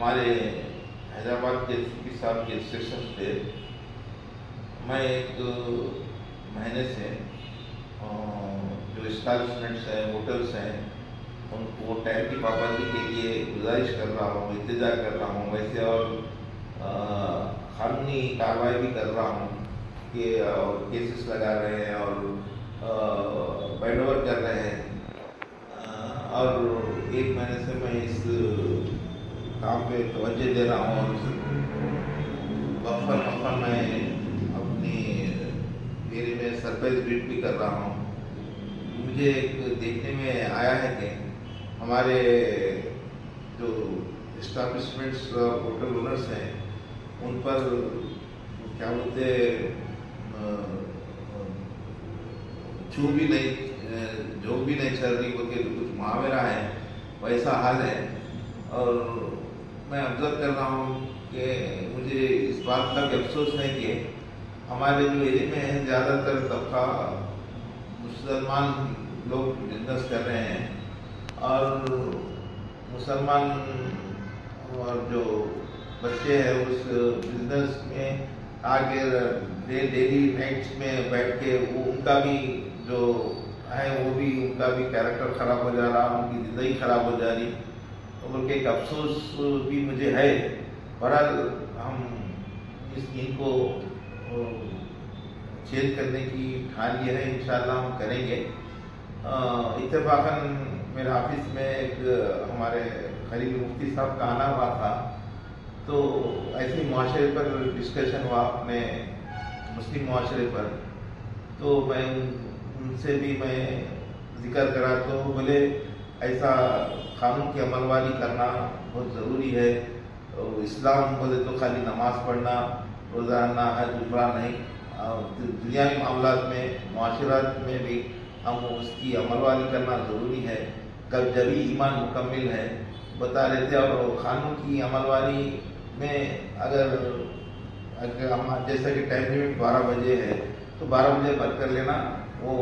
ہمارے حیدرآباد کے CP صاحب کے انسٹرکشن پہ میں ایک مہینے سے جو اسٹیبلشمنٹس ہیں، ہوٹلس ہیں، ان کو ٹائم کی پابندی کے لیے گزارش کر رہا ہوں، التجا کر رہا ہوں، ویسے اور قانونی کارروائی بھی کر رہا ہوں کہ کیسز لگا رہے ہیں اور بینڈ اوور کر رہے ہیں، اور ایک مہینے سے میں اس کام پہ توجہ دے رہا ہوں اور وقفاً میں اپنی ایریا میں سرپرائز وزٹ بھی کر رہا ہوں۔ مجھے ایک دیکھنے میں آیا ہے کہ ہمارے جو اسٹیبلشمنٹس ہوٹل اونرس ہیں ان پر کیا بولتے جو بھی نہیں چل رہی بلکہ کچھ معاورہ ہے، ویسا حال ہے۔ اور میں آبزرو کر رہا ہوں کہ مجھے اس بات کا بھی افسوس ہے کہ ہمارے جو ایریا میں ہے زیادہ تر طبقہ مسلمان لوگ بزنس کر رہے ہیں، اور مسلمان اور جو بچے ہیں اس بزنس میں آگے ڈیلی نائٹس میں بیٹھ کے وہ ان کا بھی جو ہے وہ بھی ان کا بھی کیریکٹر خراب ہو جا رہا، ان کی زندگی خراب ہو جا رہی، تو بلکہ ایک افسوس بھی مجھے ہے۔ بہرحال ہم اس دین کو چینج کرنے کی ٹھان یہ ہے، انشاءاللہ ہم کریں گے۔ اتفاقاً میرے آفس میں ایک ہمارے قریبی مفتی صاحب کا آنا ہوا تھا، تو ایسے معاشرے پر ڈسکشن ہوا اپنے مسلم معاشرے پر، تو میں ان سے بھی میں ذکر کرا تو بولے ایسا قانون کی عمل والی کرنا بہت ضروری ہے۔ اسلام بولے تو خالی نماز پڑھنا، روزانہ حج عمرہ نہیں، دنیاوی معاملات میں معاشرات میں بھی ہم اس کی عمل والی کرنا ضروری ہے، جبھی ایمان مکمل ہے بتا رہے تھے۔ اور قانون کی عمل والی میں اگر ہم جیسا کہ ٹائم لمٹ 12 بجے ہے تو 12 بجے بند کر لینا وہ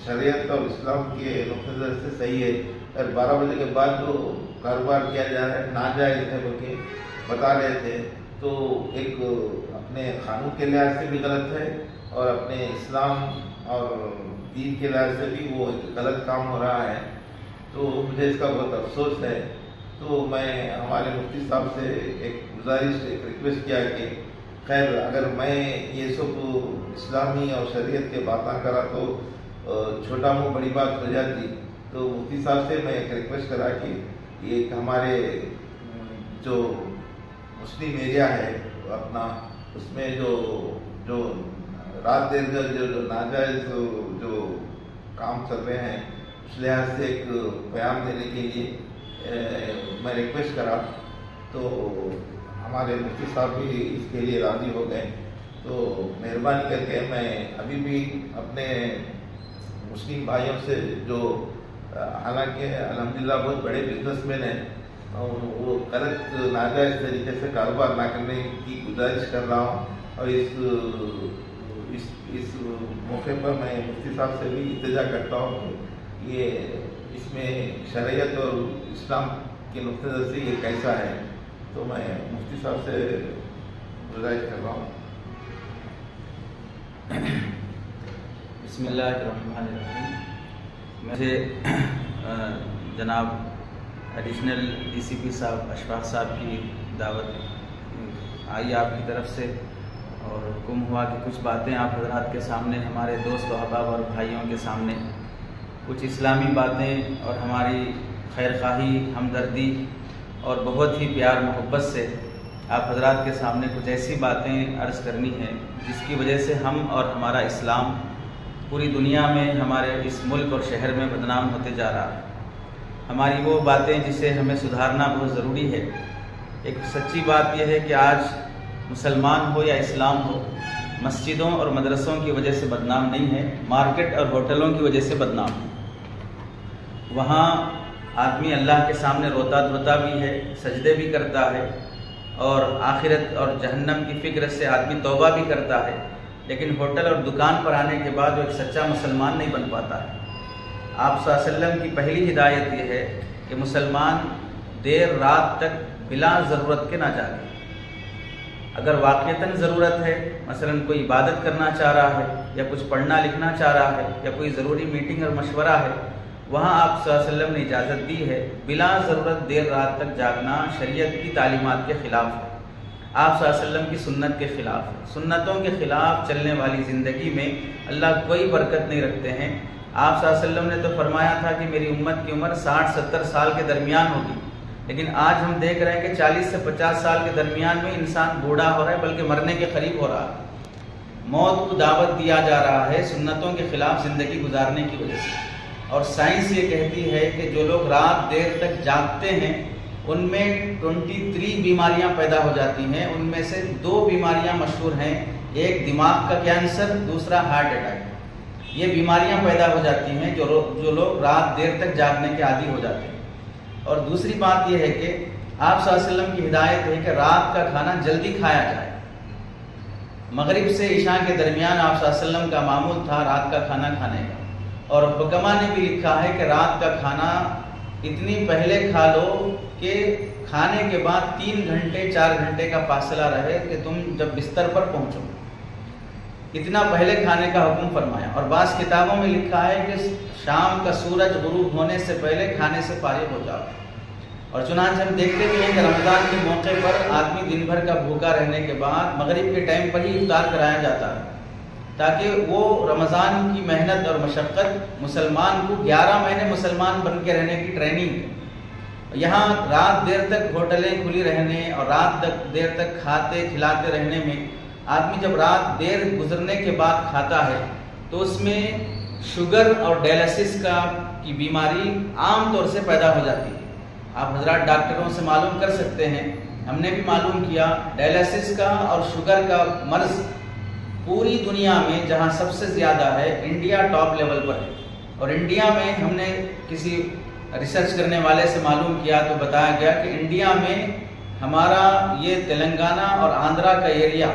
شریعت اور اسلام کے نقطۂ نظر سے صحیح ہے۔ اگر 12 بجے کے بعد جو کاروبار کیا جا رہا ہے ناجائز ہے بلکہ بتا رہے تھے، تو ایک اپنے قانون کے لحاظ سے بھی غلط ہے اور اپنے اسلام اور دین کے لحاظ سے بھی وہ ایک غلط کام ہو رہا ہے۔ تو مجھے اس کا بہت افسوس ہے۔ تو میں ہمارے مفتی صاحب سے ایک گزارش ایک ریکویسٹ کیا کہ خیر اگر میں یہ سب اسلامی اور شریعت کے باتیں کرا تو چھوٹا منہ بڑی بات ہو جاتی، تو مفتی صاحب سے میں ایک ریکویسٹ کرا کہ یہ ہمارے جو مسلم ایریا ہے اپنا، اس میں جو رات دیر جو ناجائز جو کام چل رہے ہیں اس لحاظ سے ایک پیام دینے کے لیے میں ریکویسٹ کرا، تو ہمارے مفتی صاحب بھی اس کے لیے راضی ہو گئے۔ تو مہربانی کر کے میں ابھی بھی اپنے مسلم بھائیوں سے جو حالانکہ الحمدللہ بہت بڑے بزنس مین ہیں، وہ غلط ناجائز طریقے سے کاروبار نہ کرنے کی گزارش کر رہا ہوں، اور اس موقع پر میں مفتی صاحب سے بھی التجا کرتا ہوں کہ یہ اس میں شریعت اور اسلام کے نقطۂ نظر سے یہ کیسا ہے، تو میں مفتی صاحب سے گزارش کر رہا ہوں۔ بسم اللہ الرحمن الرحیم۔ مجھے جناب ایڈیشنل DCP صاحب اشفاق صاحب کی دعوت آئی آپ کی طرف سے، اور حکم ہوا کہ کچھ باتیں آپ حضرات کے سامنے، ہمارے دوست و احباب اور بھائیوں کے سامنے کچھ اسلامی باتیں اور ہماری خیر خواہی، ہمدردی اور بہت ہی پیار محبت سے آپ حضرات کے سامنے کچھ ایسی باتیں عرض کرنی ہیں جس کی وجہ سے ہم اور ہمارا اسلام پوری دنیا میں، ہمارے اس ملک اور شہر میں بدنام ہوتے جا رہا ہے۔ ہماری وہ باتیں جسے ہمیں سدھارنا بہت ضروری ہے۔ ایک سچی بات یہ ہے کہ آج مسلمان ہو یا اسلام ہو، مسجدوں اور مدرسوں کی وجہ سے بدنام نہیں ہے، مارکیٹ اور ہوٹلوں کی وجہ سے بدنام ہے۔ وہاں آدمی اللہ کے سامنے روتا دھوتا بھی ہے، سجدے بھی کرتا ہے، اور آخرت اور جہنم کی فکر سے آدمی توبہ بھی کرتا ہے، لیکن ہوٹل اور دکان پر آنے کے بعد وہ ایک سچا مسلمان نہیں بن پاتا ہے۔ آپ صلی اللہ علیہ وسلم کی پہلی ہدایت یہ ہے کہ مسلمان دیر رات تک بلا ضرورت کے نہ جاگے۔ اگر واقعتاً ضرورت ہے، مثلا کوئی عبادت کرنا چاہ رہا ہے یا کچھ پڑھنا لکھنا چاہ رہا ہے یا کوئی ضروری میٹنگ اور مشورہ ہے، وہاں آپ صلی اللہ علیہ وسلم نے اجازت دی ہے۔ بلا ضرورت دیر رات تک جاگنا شریعت کی تعلیمات کے خلاف ہے، آپ صلی اللہ علیہ وسلم کی سنت کے خلاف ہے۔ سنتوں کے خلاف چلنے والی زندگی میں اللہ کوئی برکت نہیں رکھتے ہیں۔ آپ صلی اللہ علیہ وسلم نے تو فرمایا تھا کہ میری امت کی عمر 60-70 سال کے درمیان ہوگی، لیکن آج ہم دیکھ رہے ہیں کہ 40 سے 50 سال کے درمیان میں انسان بوڑھا ہو رہا ہے، بلکہ مرنے کے قریب ہو رہا ہے۔ موت کو دعوت دیا جا رہا ہے سنتوں کے خلاف زندگی گزارنے کی وجہ سے۔ اور سائنس یہ کہتی ہے کہ جو لوگ رات دیر تک جاگتے ہیں ان میں 23 بیماریاں پیدا ہو جاتی ہیں۔ ان میں سے 2 بیماریاں مشہور ہیں، ایک دماغ کا کینسر، دوسرا ہارٹ اٹیک۔ یہ بیماریاں پیدا ہو جاتی ہیں جو لوگ رات دیر تک جاگنے کے عادی ہو جاتے ہیں۔ اور دوسری بات یہ ہے کہ آپ صلی اللہ علیہ وسلم کی ہدایت ہے کہ رات کا کھانا جلدی کھایا جائے۔ مغرب سے عشاء کے درمیان آپ صلی اللہ علیہ وسلم کا معمول تھا رات کا کھانا کھانے کا، اور حکما نے بھی لکھا ہے کہ رات کا کھانا اتنی پہلے کھا لو کہ کھانے کے بعد 3 گھنٹے 4 گھنٹے کا فاصلہ رہے کہ تم جب بستر پر پہنچو، اتنا پہلے کھانے کا حکم فرمایا۔ اور بعض کتابوں میں لکھا ہے کہ شام کا سورج غروب ہونے سے پہلے کھانے سے فارغ ہو جاؤ۔ اور چنانچہ ہم دیکھتے بھی ہیں کہ رمضان کے موقع پر آدمی دن بھر کا بھوکا رہنے کے بعد مغرب کے ٹائم پر ہی افطار کرایا جاتا ہے، تاکہ وہ رمضان کی محنت اور مشقت مسلمان کو 11 مہینے مسلمان بن کے رہنے کی ٹریننگ ہے۔ یہاں رات دیر تک ہوٹلیں کھلی رہنے اور رات دیر تک کھاتے کھلاتے رہنے میں آدمی جب رات دیر گزرنے کے بعد کھاتا ہے تو اس میں شوگر اور ڈائلسس کی بیماری عام طور سے پیدا ہو جاتی ہے۔ آپ حضرات ڈاکٹروں سے معلوم کر سکتے ہیں، ہم نے بھی معلوم کیا، ڈائلسس کا اور شوگر کا مرض پوری دنیا میں جہاں سب سے زیادہ ہے انڈیا ٹاپ لیول پر ہے۔ اور انڈیا میں ہم نے کسی ریسرچ کرنے والے سے معلوم کیا تو بتایا گیا کہ انڈیا میں ہمارا یہ تلنگانہ اور آندھرا کا ایریا،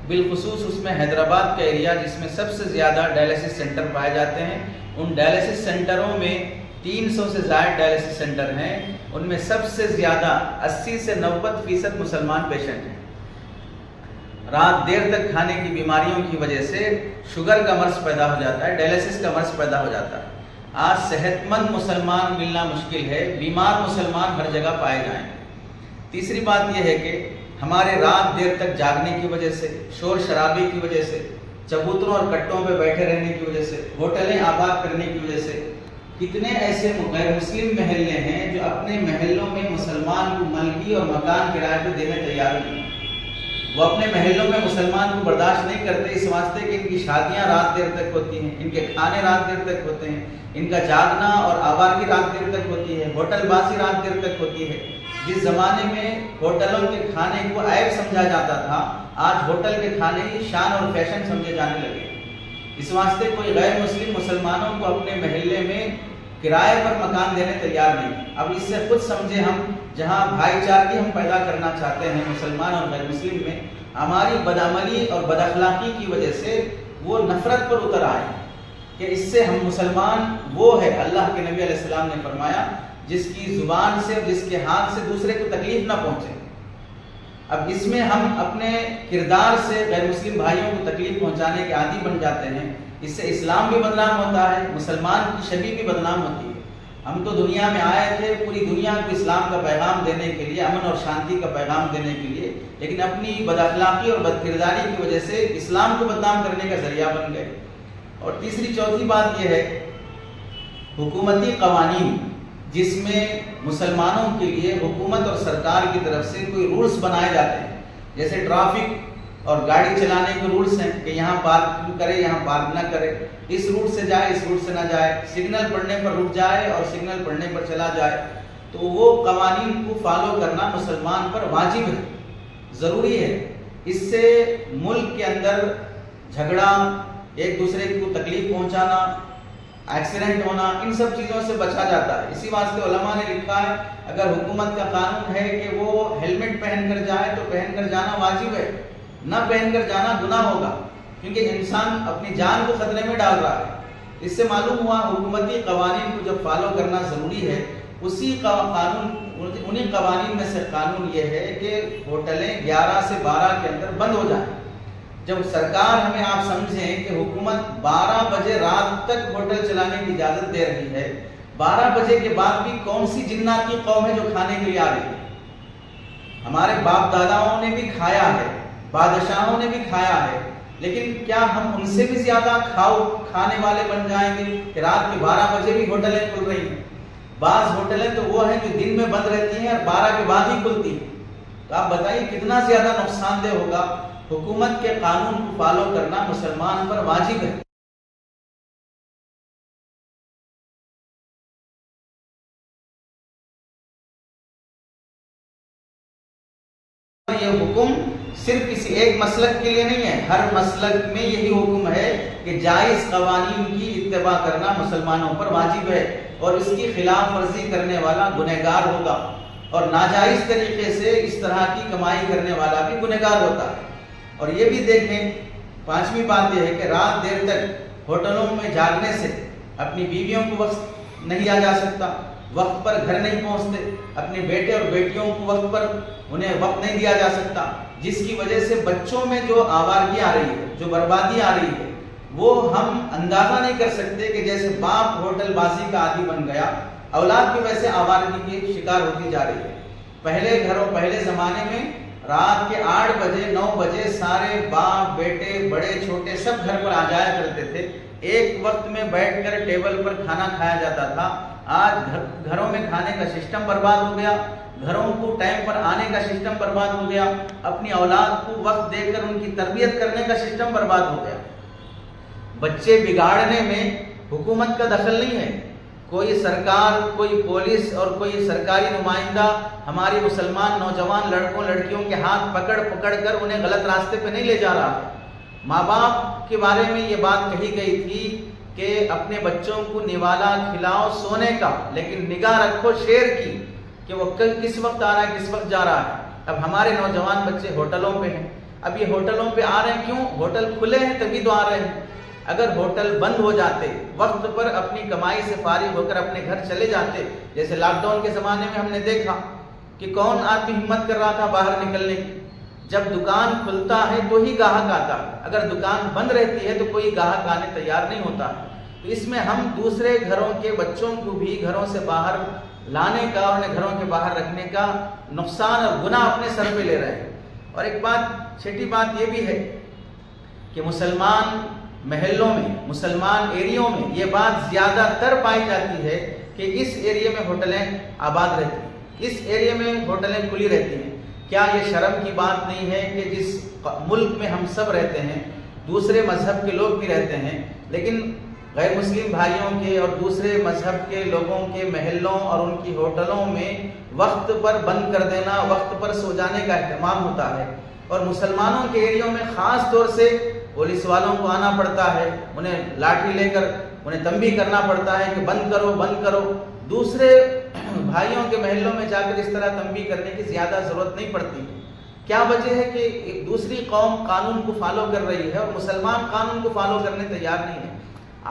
بالخصوص اس میں حیدرآباد کا ایریا جس میں سب سے زیادہ ڈائلسس سینٹر پائے جاتے ہیں، ان ڈائلسس سینٹروں میں 300 سے زائد ڈائلسس سینٹر ہیں، ان میں سب سے زیادہ 80 سے 90% مسلمان پیشنٹ ہیں۔ رات دیر تک کھانے کی بیماریوں کی وجہ سے شوگر کا مرض پیدا ہو جاتا ہے، ڈائلسس کا مرض پیدا ہو جاتا ہے۔ آج صحت مند مسلمان ملنا مشکل ہے، بیمار مسلمان ہر جگہ پائے جائیں۔ تیسری بات یہ ہے کہ ہمارے رات دیر تک جاگنے کی وجہ سے، شور شرابے کی وجہ سے، چبوتروں اور کٹوں پہ بیٹھے رہنے کی وجہ سے، ہوٹلیں آباد کرنے کی وجہ سے کتنے ایسے غیر مسلم محلے ہیں جو اپنے محلوں میں مسلمان کو ملکی اور مکان کرائے پہ دینے تیار نہیں۔ وہ اپنے محلوں میں مسلمان کو برداشت نہیں کرتے، اس واسطے کہ ان کی شادیاں رات دیر تک ہوتی ہیں، ان کے کھانے رات دیر تک ہوتے ہیں، ان کا جاگنا اور آوارگی رات دیر تک ہوتی ہے، ہوٹل بازی رات دیر تک ہوتی ہے۔ جس زمانے میں ہوٹلوں کے کھانے کو عیب سمجھا جاتا تھا، آج ہوٹل کے کھانے ہی شان اور فیشن سمجھے جانے لگے۔ اس واسطے کوئی غیر مسلم مسلمانوں کو اپنے محلے میں کرائے پر مکان دینے تیار نہیں۔ اب اس سے خود سمجھے ہم جہاں بھائی چارگی ہم پیدا کرنا چاہتے ہیں مسلمان اور غیر مسلم میں، ہماری بدعملی اور بد اخلاقی کی وجہ سے وہ نفرت پر اتر آئے کہ اس سے ہم مسلمان وہ ہے، اللہ کے نبی علیہ السلام نے فرمایا، جس کی زبان سے جس کے ہاتھ سے دوسرے کو تکلیف نہ پہنچے۔ اب اس میں ہم اپنے کردار سے غیر مسلم بھائیوں کو تکلیف پہنچانے کے عادی بن جاتے ہیں، اس سے اسلام بھی بدنام ہوتا ہے، مسلمان کی شبیہ بھی بدنام ہوتی ہے۔ ہم تو دنیا میں آئے تھے پوری دنیا کو اسلام کا پیغام دینے کے لیے، امن اور شانتی کا پیغام دینے کے لیے، لیکن اپنی بد اخلاقی اور بد کرداری کی وجہ سے اسلام کو بدنام کرنے کا ذریعہ بن گئے۔ اور تیسری چوتھی بات یہ ہے حکومتی قوانین، جس میں مسلمانوں کے لیے حکومت اور سرکار کی طرف سے کوئی رولز بنائے جاتے ہیں، جیسے ٹریفک اور گاڑی چلانے کے رولز ہیں کہ یہاں پارک کرے یہاں پارک نہ کرے، اس روٹ سے جائے اس روٹ سے نہ جائے، سگنل پڑنے پر رک جائے اور سگنل پڑنے پر چلا جائے، تو وہ قوانین کو فالو کرنا مسلمان پر واجب ہے، ضروری ہے۔ اس سے ملک کے اندر جھگڑا، ایک دوسرے کو تکلیف پہنچانا، ایکسیڈنٹ ہونا، ان سب چیزوں سے بچا جاتا ہے۔ اسی واسطے علماء نے لکھا ہے اگر حکومت کا قانون ہے کہ وہ ہیلمٹ پہن کر جائے تو پہن کر جانا واجب ہے، نہ پہن کر جانا گناہ ہوگا، کیونکہ انسان اپنی جان کو خطرے میں ڈال رہا ہے۔ اس سے معلوم ہوا حکومتی قوانین کو جب فالو کرنا ضروری ہے، اسی قانون انہیں قوانین میں سے قانون یہ ہے کہ ہوٹلیں 11 سے 12 کے اندر بند ہو جائیں. جب سرکار ہمیں آپ سمجھیں کہ حکومت 12 بجے رات تک ہوٹل چلانے کی اجازت دے رہی ہے، 12 بجے کے بعد بھی کون سی جنات کی قوم ہے جو کھانے کے لیے آ رہی ہے؟ ہمارے باپ داداؤں نے بھی کھایا ہے، بادشاہوں نے بھی کھایا ہے، لیکن کیا ہم ان سے بھی زیادہ کھانے والے بن جائیں گے کہ رات کے 12 بجے بھی ہوٹلیں کھل رہی ہیں؟ بعض ہوٹلیں تو وہ ہیں جو دن میں بند رہتی ہیں اور 12 کے بعد ہی کھلتی ہیں. تو آپ بتائیے کتنا زیادہ نقصان دہ ہوگا. حکومت کے قانون کو فالو کرنا مسلمان پر واجب ہے. یہ حکم صرف کسی ایک مسلک کے لیے نہیں ہے، ہر مسلک میں یہی حکم ہے کہ جائز قوانین کی اتباع کرنا مسلمانوں پر واجب ہے، اور اس کی خلاف ورزی کرنے والا گنہگار ہوگا، اور ناجائز طریقے سے اس طرح کی کمائی کرنے والا بھی گنہگار ہوتا ہے. اور یہ بھی دیکھیں، 5ویں بات یہ ہے کہ رات دیر تک ہوٹلوں میں جاگنے سے اپنی بیویوں کو وقت نہیں دیا جا سکتا، وقت پر گھر نہیں پہنچتے، اپنے بیٹے اور بیٹیوں کو وقت پر انہیں وقت نہیں دیا جا سکتا، جس کی وجہ سے بچوں میں جو آوارگی آ رہی ہے، جو بربادی آ رہی ہے، وہ ہم اندازہ نہیں کر سکتے کہ جیسے باپ ہوٹل بازی کا عادی بن گیا، اولاد بھی ویسے آوارگی کی شکار ہوتی جا رہی ہے. پہلے زمانے میں رات کے 8 بجے 9 بجے سارے باپ بیٹے بڑے چھوٹے سب گھر پر آ جایا کرتے تھے، ایک وقت میں بیٹھ کر ٹیبل پر کھانا کھایا جاتا تھا. آج گھروں میں کھانے کا سسٹم برباد ہو گیا، گھروں کو ٹائم پر آنے کا سسٹم برباد ہو گیا، اپنی اولاد کو وقت دے کر ان کی تربیت کرنے کا سسٹم برباد ہو گیا. بچے بگاڑنے میں حکومت کا دخل نہیں ہے. کوئی سرکار، کوئی پولیس اور کوئی سرکاری نمائندہ ہماری مسلمان نوجوان لڑکوں لڑکیوں کے ہاتھ پکڑ کر انہیں غلط راستے پہ نہیں لے جا رہا ہے. ماں باپ کے بارے میں یہ بات کہی گئی تھی کہ اپنے بچوں کو نوالا کھلاؤ سونے کا، لیکن نگاہ رکھو شیر کی کہ وہ کس وقت آ رہا ہے کس وقت جا رہا ہے. اب ہمارے نوجوان بچے ہوٹلوں پہ ہیں. اب یہ ہوٹلوں پہ آ رہے ہیں کیوں؟ ہوٹل کھلے ہیں تبھی تو آ رہے ہیں. اگر ہوٹل بند ہو جاتے، وقت پر اپنی کمائی سے فارغ ہو کر اپنے گھر چلے جاتے، جیسے لاک ڈاؤن کے زمانے میں ہم نے دیکھا کہ کون آدمی ہمت کر رہا تھا باہر نکلنے کی. جب دکان کھلتا ہے تو ہی گاہک آتا ہے، اگر دکان بند رہتی ہے تو کوئی گاہک آنے تیار نہیں ہوتا ہے. تو اس میں ہم دوسرے گھروں کے بچوں کو بھی گھروں سے باہر لانے کا اور انہیں گھروں کے باہر رکھنے کا نقصان اور گناہ اپنے سر پہ لے رہے ہیں. اور ایک بات، چھٹی بات یہ بھی ہے کہ مسلمان محلوں میں، مسلمان ایریوں میں یہ بات زیادہ تر پائی جاتی ہے کہ اس ایریے میں ہوٹلیں آباد رہتی ہیں، اس ایریے میں ہوٹلیں کھلی رہتی ہیں. کیا یہ شرم کی بات نہیں ہے کہ جس ملک میں ہم سب رہتے ہیں، دوسرے مذہب کے لوگ بھی رہتے ہیں، لیکن غیر مسلم بھائیوں کے اور دوسرے مذہب کے لوگوں کے محلوں اور ان کی ہوٹلوں میں وقت پر بند کر دینا، وقت پر سو جانے کا اہتمام ہوتا ہے. اور مسلمانوں کے ایریوں میں خاص طور سے پولیس والوں کو آنا پڑتا ہے، انہیں لاٹھی لے کر انہیں تنبیہ کرنا پڑتا ہے کہ بند کرو بند کرو. دوسرے بھائیوں کے محلوں میں جا کر اس طرح تنبیہ کرنے کی زیادہ ضرورت نہیں پڑتی. کیا وجہ ہے کہ ایک دوسری قوم قانون کو فالو کر رہی ہے اور مسلمان قانون کو فالو کرنے تیار نہیں ہے.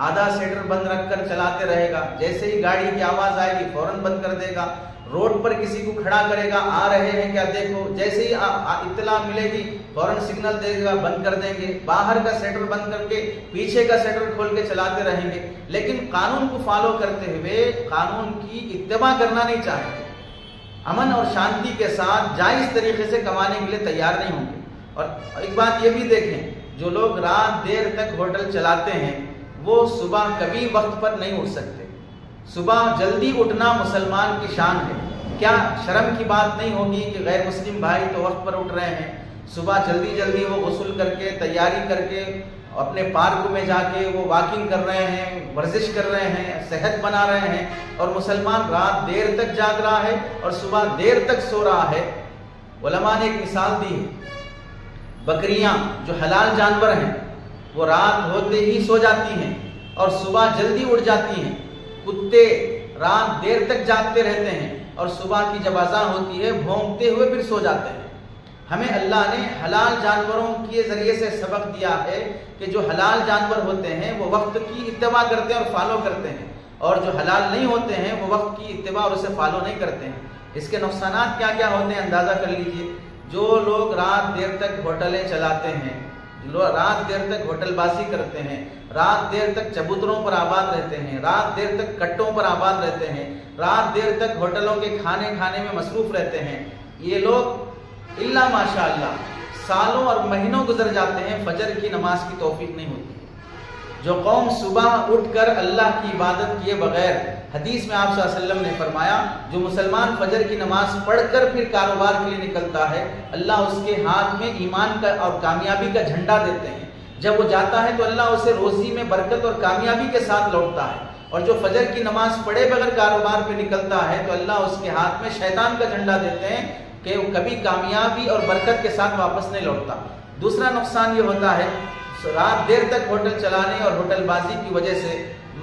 آدھا سیٹر بند رکھ کر چلاتے رہے گا، جیسے ہی گاڑی کی آواز آئے گی فوراً بند کر دے گا، روڈ پر کسی کو کھڑا کرے گا، آ رہے ہیں کیا دیکھو، جیسے ہی اطلاع ملے گی فوراً سگنل دے گا، بند کر دیں گے، باہر کا سیٹر بند کر کے پیچھے کا سیٹر کھول کے چلاتے رہیں گے. لیکن قانون کو فالو کرتے ہوئے قانون کی اتباع کرنا نہیں چاہتے، امن اور شانتی کے ساتھ جائز طریقے سے کمانے کے لیے تیار نہیں ہوں گے. اور ایک بات یہ بھی دیکھیں، جو لوگ رات دیر تک ہوٹل چلاتے ہیں وہ صبح کبھی وقت پر نہیں اٹھ سکتے. صبح جلدی اٹھنا مسلمان کی شان ہے. کیا شرم کی بات نہیں ہوگی کہ غیر مسلم بھائی تو وقت پر اٹھ رہے ہیں، صبح جلدی وہ غسل کر کے تیاری کر کے اپنے پارک میں جا کے وہ واکنگ کر رہے ہیں، ورزش کر رہے ہیں، صحت بنا رہے ہیں، اور مسلمان رات دیر تک جاگ رہا ہے اور صبح دیر تک سو رہا ہے. علماء نے ایک مثال دی ہے، بکریاں جو حلال جانور ہیں وہ رات ہوتے ہی سو جاتی ہیں اور صبح جلدی اٹھ جاتی ہیں. کتے رات دیر تک جاگتے رہتے ہیں اور صبح کی جب اذان ہوتی ہے بھونکتے ہوئے پھر سو جاتے ہیں. ہمیں اللہ نے حلال جانوروں کے ذریعے سے سبق دیا ہے کہ جو حلال جانور ہوتے ہیں وہ وقت کی اتباع کرتے ہیں اور فالو کرتے ہیں، اور جو حلال نہیں ہوتے ہیں وہ وقت کی اتباع اور اسے فالو نہیں کرتے ہیں. اس کے نقصانات کیا کیا ہوتے ہیں اندازہ کر لیجئے۔ جو لوگ رات دیر تک ہوٹلیں چلاتے ہیں، رات دیر تک ہوٹل بازی کرتے ہیں، رات دیر تک چبوتروں پر آباد رہتے ہیں، رات دیر تک کٹوں پر آباد رہتے ہیں، رات دیر تک ہوٹلوں کے کھانے میں مصروف رہتے ہیں، یہ لوگ الا ماشاء اللہ سالوں اور مہینوں گزر جاتے ہیں، فجر کی نماز کی توفیق نہیں ہوتی۔ جو قوم صبح اٹھ کر اللہ کی عبادت کیے بغیر، حدیث میں آپ صلی اللہ علیہ وسلم نے فرمایا جو مسلمان فجر کی نماز پڑھ کر پھر کاروبار کے لیے نکلتا ہے، اللہ اس کے ہاتھ میں ایمان کا اور کامیابی کا جھنڈا دیتے ہیں۔ جب وہ جاتا ہے تو اللہ اسے روزی میں برکت اور کامیابی کے ساتھ لوٹتا ہے، اور جو فجر کی نماز پڑھے بغیر کاروبار پہ نکلتا ہے تو اللہ اس کے ہاتھ میں شیطان کا جھنڈا دیتے ہیں کہ وہ کبھی کامیابی اور برکت کے ساتھ واپس نہیں لوٹتا۔ دوسرا نقصان یہ ہوتا ہے رات دیر تک ہوٹل چلانے اور ہوٹل بازی کی وجہ سے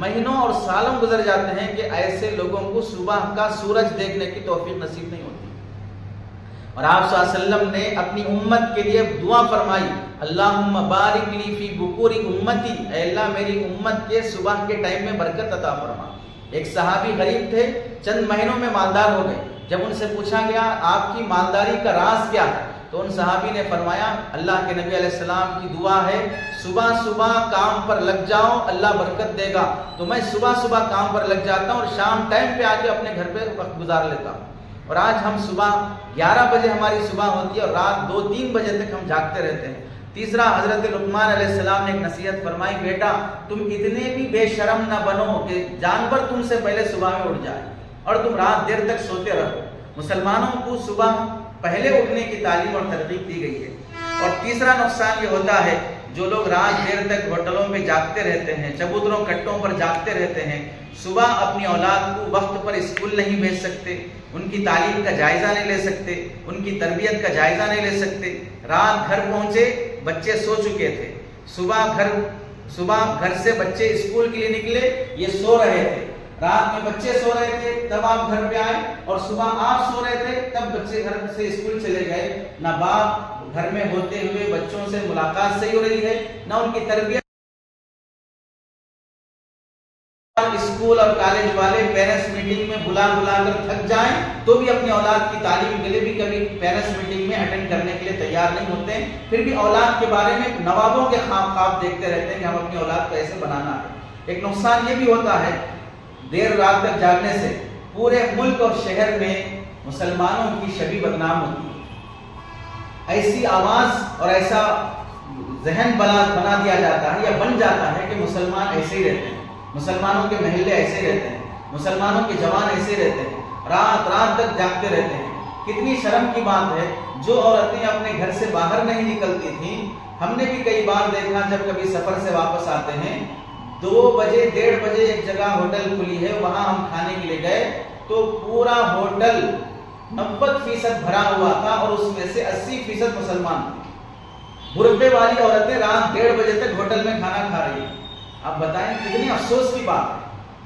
مہینوں اور سالوں گزر جاتے ہیں کہ ایسے لوگوں کو صبح کا سورج دیکھنے کی توفیق نصیب نہیں ہوتی۔ اور آپ صلی اللہ علیہ وسلم نے اپنی امت کے لیے دعا فرمائی، اللہم بارک لی فی بکور امتی، اے اللہ میری امت کے صبح کے ٹائم میں برکت عطا فرما۔ ایک صحابی غریب تھے، چند مہینوں میں مالدار ہو گئے۔ جب ان سے پوچھا گیا آپ کی مالداری کا راز کیا ہے تو ان صحابی نے فرمایا اللہ کے نبی علیہ السلام کی دعا ہے صبح صبح کام پر لگ جاؤ اللہ برکت دے گا، تو میں صبح کام پر لگ جاتا ہوں اور شام ٹائم پہ آ کے اپنے گھر پہ وقت گزار لیتا ہوں۔ اور آج ہم صبح 11 بجے ہماری صبح ہوتی ہے اور رات 2-3 بجے تک ہم جاگتے رہتے ہیں۔ تیسرا، حضرت لقمان علیہ السلام نے ایک نصیحت فرمائی، بیٹا تم اتنے بھی بے شرم نہ بنو کہ جانور تم سے پہلے صبح میں اٹھ جائے اور تم رات دیر تک سوتے رہو۔ مسلمانوں کو صبح پہلے اٹھنے کی تعلیم اور ترغیب دی گئی ہے۔ اور تیسرا نقصان یہ ہوتا ہے جو لوگ رات دیر تک ہوٹلوں میں جاگتے رہتے ہیں، چبوتروں کٹوں پر جاگتے رہتے ہیں، صبح اپنی اولاد کو وقت پر اسکول نہیں بھیج سکتے، ان کی تعلیم کا جائزہ نہیں لے سکتے، ان کی تربیت کا جائزہ نہیں لے سکتے۔ رات گھر پہنچے بچے سو چکے تھے، صبح گھر سے بچے اسکول کے لیے نکلے یہ سو رہے تھے، رات میں بچے سو رہے تھے تب آپ گھر پہ آئے، اور صبح آپ سو رہے تھے تب بچے گھر سے اسکول چلے گئے۔ نہ باپ گھر میں ہوتے ہوئے بچوں سے ملاقات صحیح ہو رہی ہے، نہ ان کی تربیت۔ اسکول اور کالج والے پیرنٹس میٹنگ میں بلا کر تھک جائیں تو بھی اپنی اولاد کی تعلیم کے لیے بھی کبھی پیرنٹس میٹنگ میں اٹینڈ کرنے کے لیے تیار نہیں ہوتے ہیں، پھر بھی اولاد کے بارے میں نوابوں کے خواب دیکھتے رہتے ہیں کہ ہم اپنی اولاد کو ایسے بنانا ہے۔ ایک نقصان یہ بھی ہوتا ہے دیر رات تک جاگنے سے پورے ملک اور شہر میں مسلمانوں کی چھوی بدنام ہوتی ہے۔ ایسی آواز اور ایسا ذہن بنا دیا جاتا ہے یا بن جاتا ہے کہ مسلمان ایسے ہی رہتے ہیں، مسلمانوں کے محلے ایسے رہتے ہیں، مسلمانوں کے جوان ایسے رہتے ہیں، رات تک جاگتے رہتے ہیں۔ کتنی شرم کی بات ہے جو عورتیں اپنے گھر سے باہر نہیں نکلتی تھیں، ہم نے بھی کئی بار دیکھا جب کبھی سفر سے واپس آتے ہیں 2 بجے 1:30 بجے ایک جگہ ہوٹل کھلی ہے وہاں ہم کھانے کے لیے گئے تو پورا ہوٹل 90% بھرا ہوا تھا اور اس میں سے 80% مسلمان تھے۔ برقعے والی عورتیں رات 1:30 بجے تک ہوٹل میں کھانا کھا رہی ہیں۔ آپ بتائیں کتنی افسوس کی بات ہے،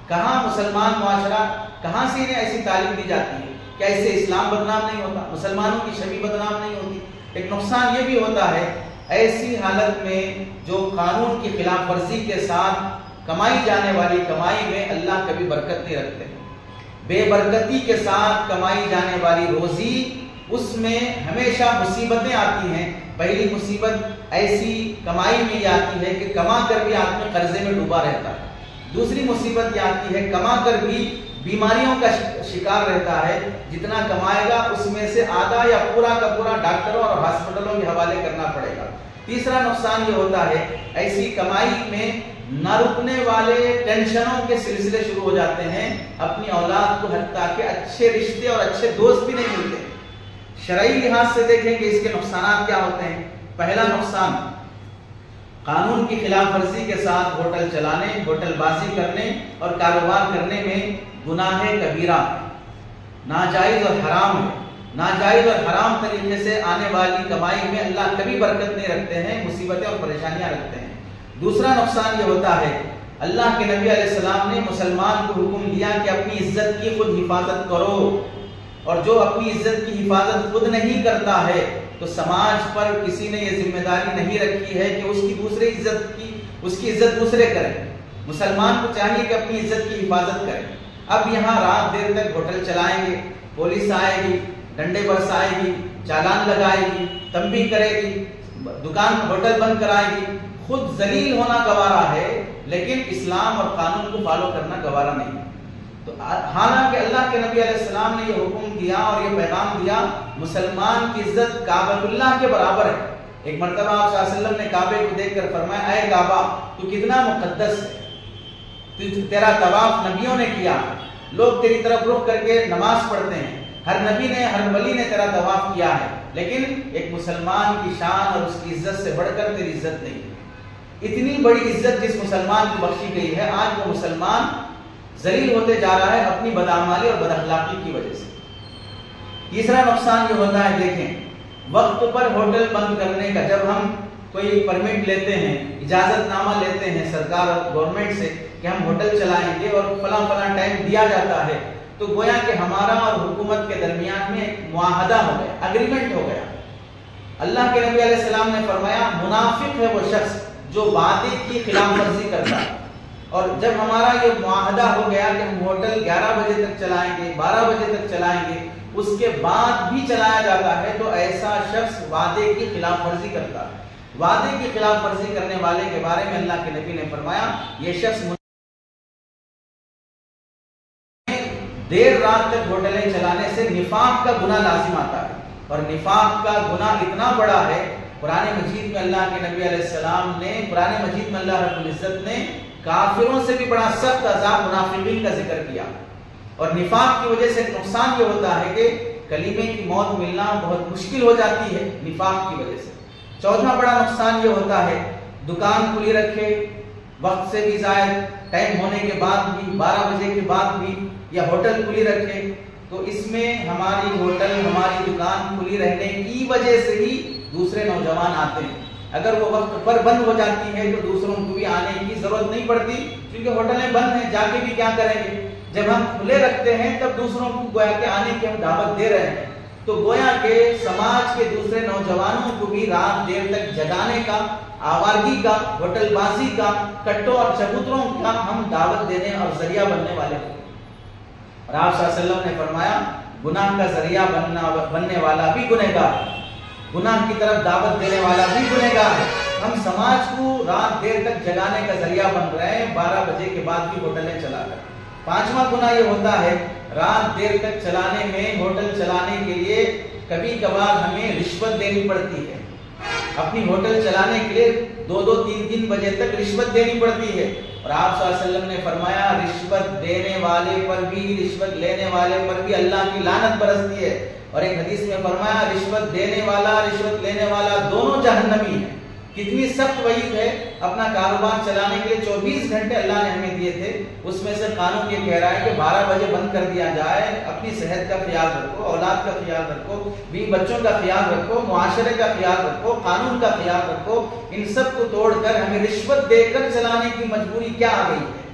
کہاں مسلمان معاشرہ، کہاں سے انہیں ایسی تعلیم دی جاتی ہے؟ کیا اس سے اسلام بدنام نہیں ہوتا، مسلمانوں کی چھوی بدنام نہیں ہوتی؟ ایک نقصان یہ بھی ہوتا ہے ایسی حالت میں جو قانون کی خلاف ورزی کے ساتھ کمائی جانے والی کمائی میں اللہ کبھی برکت نہیں رکھتے ہیں۔ بے برکتی کے ساتھ کمائی جانے والی روزی اس میں ہمیشہ مصیبتیں آتی ہیں۔ پہلی مصیبت ایسی کمائی میں یہ آتی ہے کہ کما کر بھی آدمی قرضے میں ڈوبا رہتا ہے۔ دوسری مصیبت یہ آتی ہے کما کر بھی بیماریوں کا شکار رہتا ہے، جتنا کمائے گا اس میں سے آدھا یا پورا کا پورا ڈاکٹروں اور ہاسپٹلوں کے حوالے کرنا پڑے گا۔ تیسرا نقصان یہ ہوتا ہے ایسی کمائی میں نہ رکنے والے ٹینشنوں کے سلسلے شروع ہو جاتے ہیں، اپنی اولاد کو حتیٰ کہ اچھے رشتے اور اچھے دوست بھی نہیں ملتے۔ شرعی لحاظ سے دیکھیں کہ اس کے نقصانات کیا ہوتے ہیں۔ پہلا نقصان قانون کی خلاف ورزی کے ساتھ ہوٹل چلانے، ہوٹل بازی کرنے اور کاروبار کرنے میں گناہ کبیرہ، ناجائز اور حرام ہے۔ ناجائز اور حرام طریقے سے آنے والی کمائی میں اللہ کبھی برکت نہیں رکھتے ہیں، مصیبتیں اور پریشانیاں رکھتے ہیں۔ دوسرا نقصان یہ ہوتا ہے اللہ کے نبی علیہ السلام نے مسلمان کو حکم دیا کہ اپنی عزت کی خود حفاظت کرو، اور جو اپنی عزت کی حفاظت خود نہیں کرتا ہے تو سماج پر کسی نے یہ ذمہ داری نہیں رکھی ہے کہ اس کی عزت دوسرے کریں۔ مسلمان کو چاہیے کہ اپنی عزت کی حفاظت کریں۔ اب یہاں رات دیر تک ہوٹل چلائیں گے، پولیس آئے گی، ڈنڈے برسائے گی، چالان لگائے گی، تنبیہ کرے گی، دکان ہوٹل بند کرائے گی، خود ذلیل ہونا گوارا ہے لیکن اسلام اور قانون کو فالو کرنا گوارا نہیں. تو حالانکہ اللہ کے نبی علیہ السلام نے یہ حکم دیا اور یہ پیغام دیا، مسلمان کی عزت کعبۃ اللہ کے برابر ہے. ایک مرتبہ آپ صلی اللہ علیہ وسلم نے کعبے کو دیکھ کر فرمایا، اے کعبہ تو کتنا مقدس ہے، تیرا طواف نبیوں نے کیا ہے، لوگ تیری طرف رخ کر کے نماز پڑھتے ہیں، ہر نبی نے ہر ولی نے تیرا طواف کیا ہے، لیکن ایک مسلمان کی شان اور اس کی عزت سے بڑھ کر تیری عزت نہیں. اتنی بڑی عزت جس مسلمان کو بخشی گئی ہے، آج وہ مسلمان ذلیل ہوتے جا رہا ہے اپنی بدعمالی اور بد اخلاقی کی وجہ سے. تیسرا نقصان یہ ہوتا ہے، دیکھیں وقت پر ہوٹل بند کرنے کا. جب ہم کوئی پرمٹ لیتے ہیں، اجازت نامہ لیتے ہیں سرکار اور گورنمنٹ سے کہ ہم ہوٹل چلائیں گے اور فلاں فلاں ٹائم دیا جاتا ہے، تو گویا کہ ہمارا اور حکومت کے درمیان میں ایک معاہدہ ہو گیا، اگریمنٹ ہو گیا. اللہ کے نبی علیہ السلام نے فرمایا منافق ہے وہ شخص جو وعدے کی خلاف ورزی کرتا ہے. اور جب ہمارا یہ معاہدہ ہو گیا کہ ہم ہوٹل 11 بجے تک چلائیں گے، 12 بجے تک چلائیں گے، اس کے بعد بھی چلایا جاتا ہے، تو ایسا شخص وعدے کی خلاف ورزی کرتا ہے. وعدے کی خلاف ورزی کرنے والے کے بارے میں اللہ کے نبی نے فرمایا یہ شخص دیر رات تک ہوٹلیں چلانے سے نفاق کا گناہ لازم آتا ہے. اور نفاق کا گناہ اتنا بڑا ہے، قرآن مجید میں اللہ کے نبی علیہ السلام نے، قرآن مجید میں اللہ رب العزت نے کافروں سے بھی بڑا سخت عذاب منافقین کا ذکر کیا. اور نفاق کی وجہ سے نقصان یہ ہوتا ہے کہ کلمے کی موت ملنا بہت مشکل ہو جاتی ہے نفاق کی وجہ سے. چوتھا بڑا نقصان یہ ہوتا ہے، دکان کھلی رکھے وقت سے بھی زائد، ٹائم ہونے کے بعد بھی، 12 بجے کے بعد بھی، یا ہوٹل کھلی رکھے، تو اس میں ہماری ہوٹل، ہماری دکان کھلی رہنے کی وجہ سے ہی دوسرے نوجوان آتے ہیں. اگر وہ وقت پر بند ہو جاتی ہے تو دوسروں کو بھی آنے کی ضرورت نہیں پڑتی، کیونکہ ہوٹلیں بند ہیں، جا کے بھی کیا کریں گے. جب ہم کھلے رکھتے ہیں تب دوسروں کو گویا کہ آنے کی ہم دعوت دے رہے ہیں. تو گویا کہ سماج کے دوسرے نوجوانوں کو بھی رات دیر تک جگانے کا، آوارگی کا، ہوٹل بازی کا، کٹوں اور چبوتروں کا ہم دعوت دینے اور ذریعہ بننے والے ہیں. اور آپ صلی اللہ علیہ وسلم نے فرمایا گناہ کا ذریعہ بننے والا بھی گنہگار ہے، گناہ کی طرف دعوت دینے والا بھی گنہگار ہے. ہم سماج کو رات دیر تک جگانے کا ذریعہ بن رہے ہیں 12 بجے کے بعد بھی ہوٹلیں چلا کر. پانچواں گناہ یہ ہوتا ہے، رات دیر تک چلانے میں، ہوٹل چلانے کے لیے کبھی کبھار ہمیں رشوت دینی پڑتی ہے. اپنی ہوٹل چلانے کے لیے 2-2 3-3 بجے تک رشوت دینی پڑتی ہے. اور آپ صلی اللہ علیہ وسلم نے فرمایا رشوت دینے والے پر بھی، رشوت لینے والے پر بھی اللہ کی لعنت برستی ہے. اور ایک حدیث میں فرمایا رشوت دینے والا، رشوت لینے والا دونوں جہنمی ہیں. کتنی سخت وعید ہے. اپنا کاروبار چلانے کے لیے 24 گھنٹے اللہ نے ہمیں دیے تھے، اس میں سے قانون یہ کہہ رہا ہے کہ 12 بجے بند کر دیا جائے. اپنی صحت کا خیال رکھو، اولاد کا خیال رکھو، بیوی بچوں کا خیال رکھو، معاشرے کا خیال رکھو، قانون کا خیال رکھو. ان سب کو توڑ کر ہمیں رشوت دے کر چلانے کی مجبوری کیا آ گئی ہے؟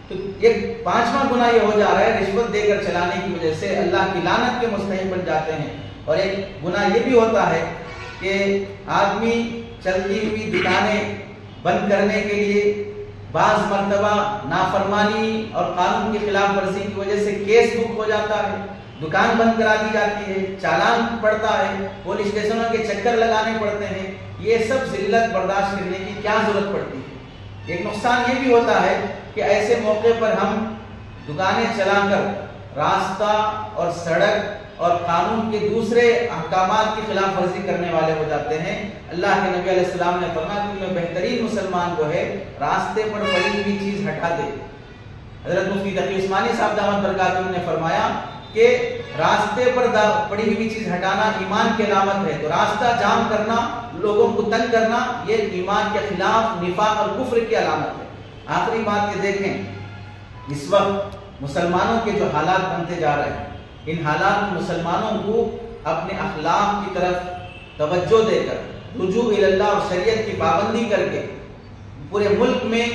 تو ایک پانچواں گناہ یہ ہو جا رہا ہے، رشوت دے کر چلانے کی وجہ سے اللہ کی لعنت کے مستحق بن جاتے ہیں. اور ایک گناہ یہ بھی ہوتا ہے کہ آدمی چلتی ہوئی دکانیں بند کرنے کے لیے بعض مرتبہ نافرمانی اور قانون کی خلاف ورزی کی وجہ سے کیس بک ہو جاتا ہے، دکان بند کرا دی جاتی ہے، چالان پڑتا ہے، پولیس اسٹیشنوں کے چکر لگانے پڑتے ہیں. یہ سب ذلت برداشت کرنے کی کیا ضرورت پڑتی ہے؟ ایک نقصان یہ بھی ہوتا ہے کہ ایسے موقع پر ہم دکانیں چلا کر راستہ اور سڑک اور قانون کے دوسرے احکامات کی خلاف ورزی کرنے والے ہو جاتے ہیں. اللہ کے نبی علیہ السلام نے فرمایا کہ میں بہترین مسلمان کو ہے راستے پر پڑی ہوئی چیز ہٹا دے. حضرت مفتی تقی عثمانی صاحب دامت برکاتہ نے فرمایا کہ راستے پر پڑی ہوئی چیز ہٹانا ایمان کی علامت ہے. تو راستہ جام کرنا، لوگوں کو تنگ کرنا، یہ ایمان کے خلاف نفاق اور کفر کی علامت ہے. آخری بات یہ دیکھیں، اس وقت مسلمانوں کے جو حالات بنتے جا رہے ہیں، ان حالات مسلمانوں کو اپنے اخلاق کی طرف توجہ دے کر، رجوع اللہ اور شریعت کی پابندی کر کے پورے ملک میں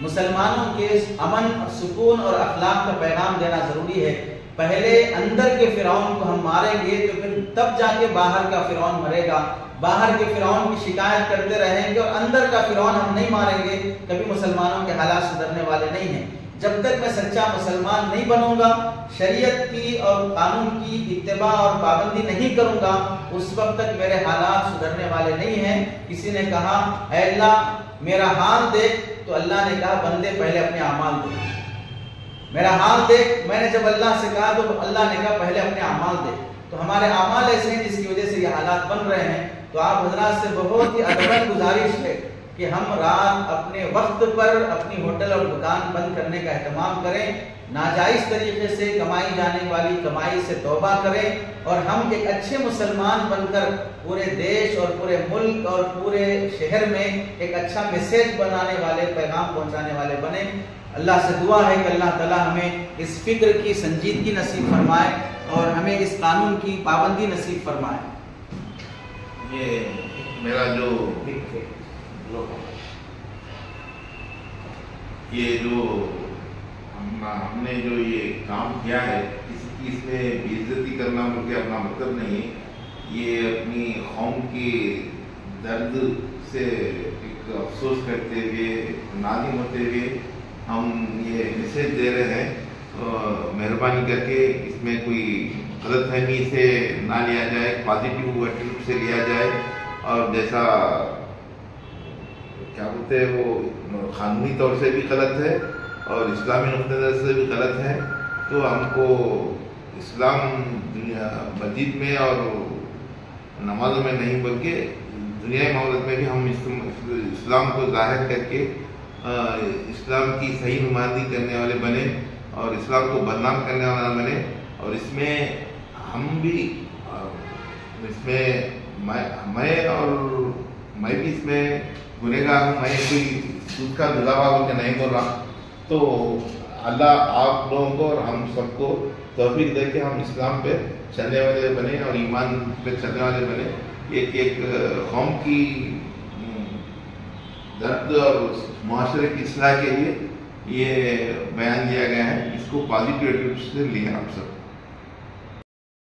مسلمانوں کے امن اور سکون اور اخلاق کا پیغام دینا ضروری ہے. پہلے اندر کے فرعون کو ہم ماریں گے تو پھر تب جا کے باہر کا فرعون مرے گا. باہر کے فرعون کی شکایت کرتے رہیں گے اور اندر کا فرعون ہم نہیں ماریں گے، کبھی مسلمانوں کے حالات سدھرنے والے نہیں ہیں. جب تک میں سچا مسلمان نہیں بنوں گا، شریعت کی اور قانون کی اتباع اور پابندی نہیں کروں گا، اس وقت تک میرے حالات سدھرنے والے نہیں ہیں۔ کسی نے کہا اے اللہ میرا حال دیکھ، تو اللہ نے کہا بندے پہلے اپنے اعمال دیکھ۔ میرا حال دیکھ، میں نے جب اللہ سے کہا تو اللہ نے کہا پہلے اپنے اعمال دیکھ۔ تو ہمارے اعمال ایسے ہیں جس کی وجہ سے یہ حالات بن رہے ہیں۔ تو آپ حضرات سے بہت ہی ادبن گزارش ہے کہ ہم رات اپنے وقت پر اپنی ہوٹل اور دکان بند کرنے کا اہتمام کریں، ناجائز طریقے سے کمائی جانے والی کمائی سے توبہ کریں، اور ہم ایک اچھے مسلمان بن کر پورے دیش اور پورے ملک اور پورے شہر میں ایک اچھا میسیج بنانے والے، پیغام پہنچانے والے بنیں۔ اللہ سے دعا ہے کہ اللہ تعالیٰ ہمیں اس فکر کی سنجیدگی نصیب فرمائے اور ہمیں اس قانون کی پابندی نصیب فرمائے۔ یہ میرا جو ہم نے جو یہ کام کیا ہے، کسی کی اس میں بے عزتی کرنا مجھے اپنا مطلب نہیں، یہ اپنی قوم کی درد سے ایک افسوس کرتے ہوئے، نادم ہوتے ہوئے ہم یہ میسیج دے رہے ہیں۔ مہربانی کر کے اس میں کوئی غلط فہمی سے نہ لیا جائے، پازیٹیو ایٹیٹیوڈ سے لیا جائے، اور جیسا کیا بولتے ہیں وہ قانونی طور سے بھی غلط ہے اور اسلامی نقطہ نظر سے بھی غلط ہے۔ تو ہم کو اسلام دنیا مسجد میں اور نمازوں میں نہیں بلکہ دنیائی معاملات میں بھی ہم اسلام کو ظاہر کر کے اسلام کی صحیح نمائندگی کرنے والے بنے اور اسلام کو بدنام کرنے والا بنے، اور اس میں ہم بھی اس میں بھی اس میں گنہگار ہوں۔ میں کوئی سود کا دلاوا ہو کے نہیں بول رہا۔ تو اللہ آپ لوگوں کو اور ہم سب کو توفیق دے کے ہم اسلام پہ چلنے والے بنے اور ایمان پہ چلنے والے بنے۔ ایک قوم کی درد اور معاشرے کی اصلاح کے لیے یہ بیان دیا گیا ہے، اس کو پازیٹیو ایٹیٹیوڈ سے لیں آپ سب۔